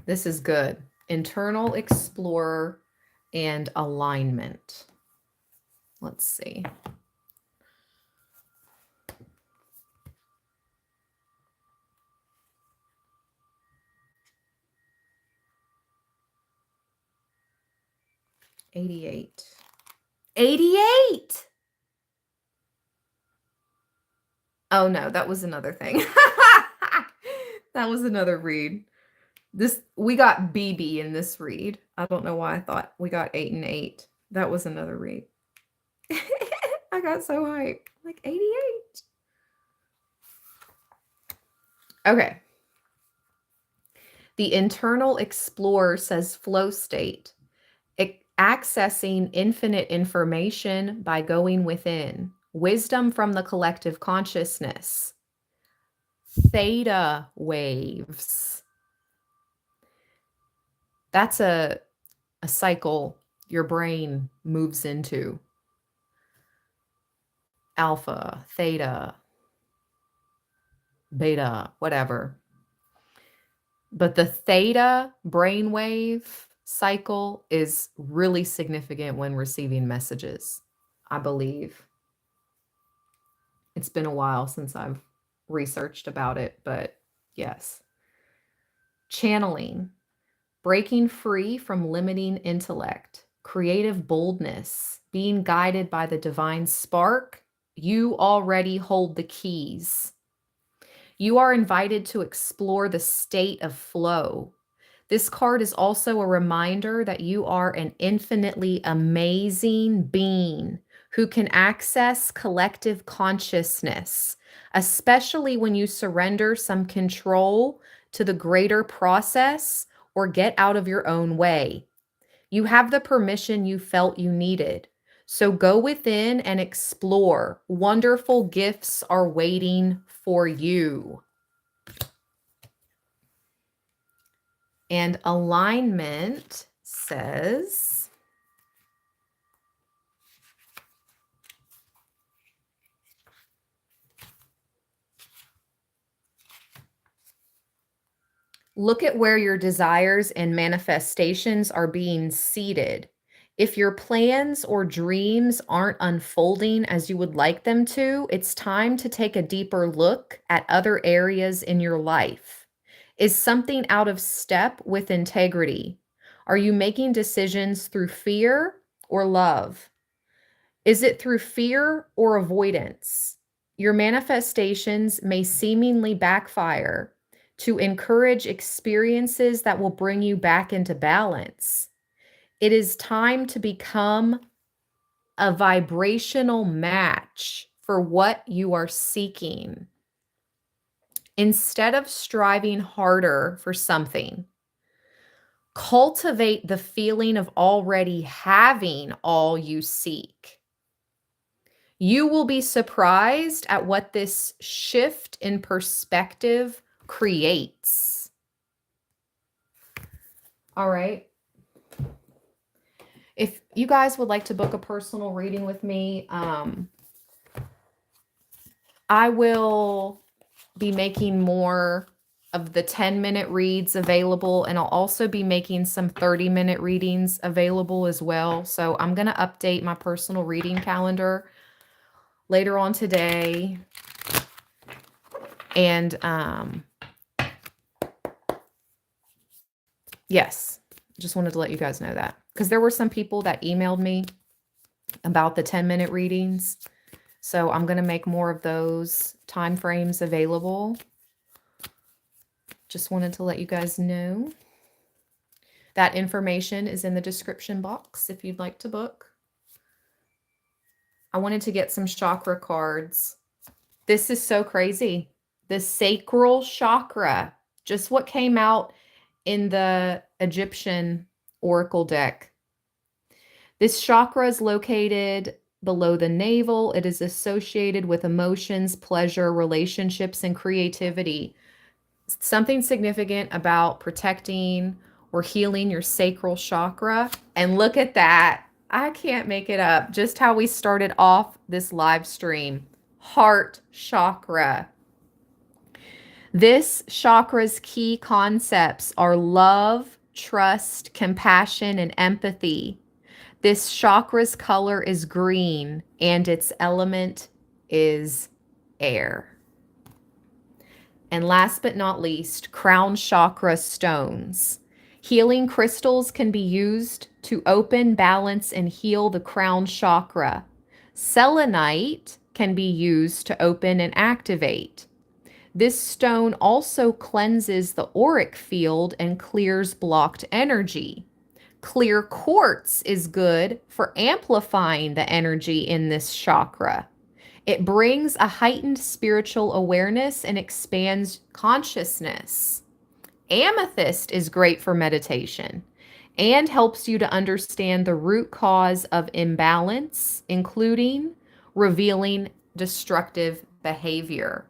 This is good. Internal explorer and alignment. Let's see. $88. $88! Oh no, that was another thing. That was another read. We got BB in this read. I don't know why I thought we got 8 and 8. That was another read. I got so hyped. Like 88. Okay. The internal explorer says flow state. Accessing infinite information by going within. Wisdom from the collective consciousness. Theta waves. That's a cycle your brain moves into. Alpha, theta, beta, whatever. But the theta brainwave cycle is really significant when receiving messages, I believe. It's been a while since I've researched about it, but yes. Channeling, breaking free from limiting intellect, creative boldness, being guided by the divine spark. You already hold the keys. You are invited to explore the state of flow. This card is also a reminder that you are an infinitely amazing being who can access collective consciousness, especially when you surrender some control to the greater process or get out of your own way. You have the permission you felt you needed. So go within and explore. Wonderful gifts are waiting for you. And alignment says, look at where your desires and manifestations are being seeded. If your plans or dreams aren't unfolding as you would like them to, it's time to take a deeper look at other areas in your life. Is something out of step with integrity? Are you making decisions through fear or love? Is it through fear or avoidance? Your manifestations may seemingly backfire to encourage experiences that will bring you back into balance. It is time to become a vibrational match for what you are seeking. Instead of striving harder for something, cultivate the feeling of already having all you seek. You will be surprised at what this shift in perspective creates. All right. If you guys would like to book a personal reading with me, I will be making more of the 10-minute reads available, and I'll also be making some 30-minute readings available as well. So I'm going to update my personal reading calendar later on today. And yes, just wanted to let you guys know that, because there were some people that emailed me about the 10-minute readings. So I'm going to make more of those time frames available. Just wanted to let you guys know. That information is in the description box if you'd like to book. I wanted to get some chakra cards. This is so crazy. The sacral chakra, just what came out in the Egyptian oracle deck. This chakra is located below the navel. It is associated with emotions, pleasure, relationships, and creativity. Something significant about protecting or healing your sacral chakra. And look at that. I can't make it up. Just how we started off this live stream. Heart chakra. This chakra's key concepts are love, trust, compassion, and empathy. This chakra's color is green, and its element is air. And last but not least, crown chakra stones. Healing crystals can be used to open, balance, and heal the crown chakra. Selenite can be used to open and activate. This stone also cleanses the auric field and clears blocked energy. Clear quartz is good for amplifying the energy in this chakra. It brings a heightened spiritual awareness and expands consciousness. Amethyst is great for meditation and helps you to understand the root cause of imbalance, including revealing destructive behavior.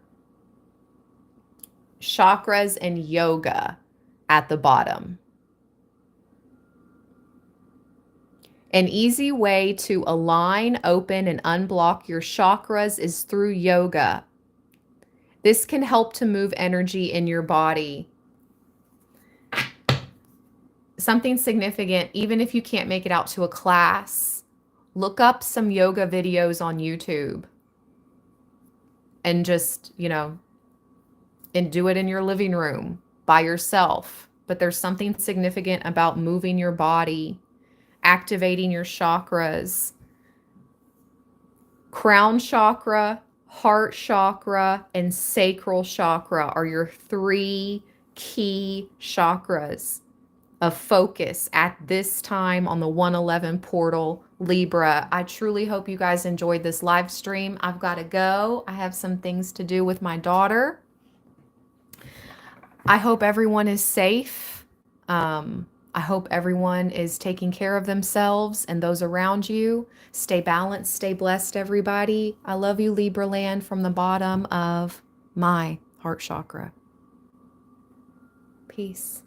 Chakras and yoga at the bottom. An easy way to align, open, and unblock your chakras is through yoga. This can help to move energy in your body. Something significant, even if you can't make it out to a class, look up some yoga videos on YouTube and just, and do it in your living room by yourself. But there's something significant about moving your body, activating your chakras. Crown chakra, heart chakra, and sacral chakra are your 3 key chakras of focus at this time on the 111 portal, Libra. I truly hope you guys enjoyed this live stream. I've got to go. I have some things to do with my daughter. I hope everyone is safe. I hope everyone is taking care of themselves and those around you. Stay balanced, stay blessed, everybody. I love you, Libra land, from the bottom of my heart chakra. Peace.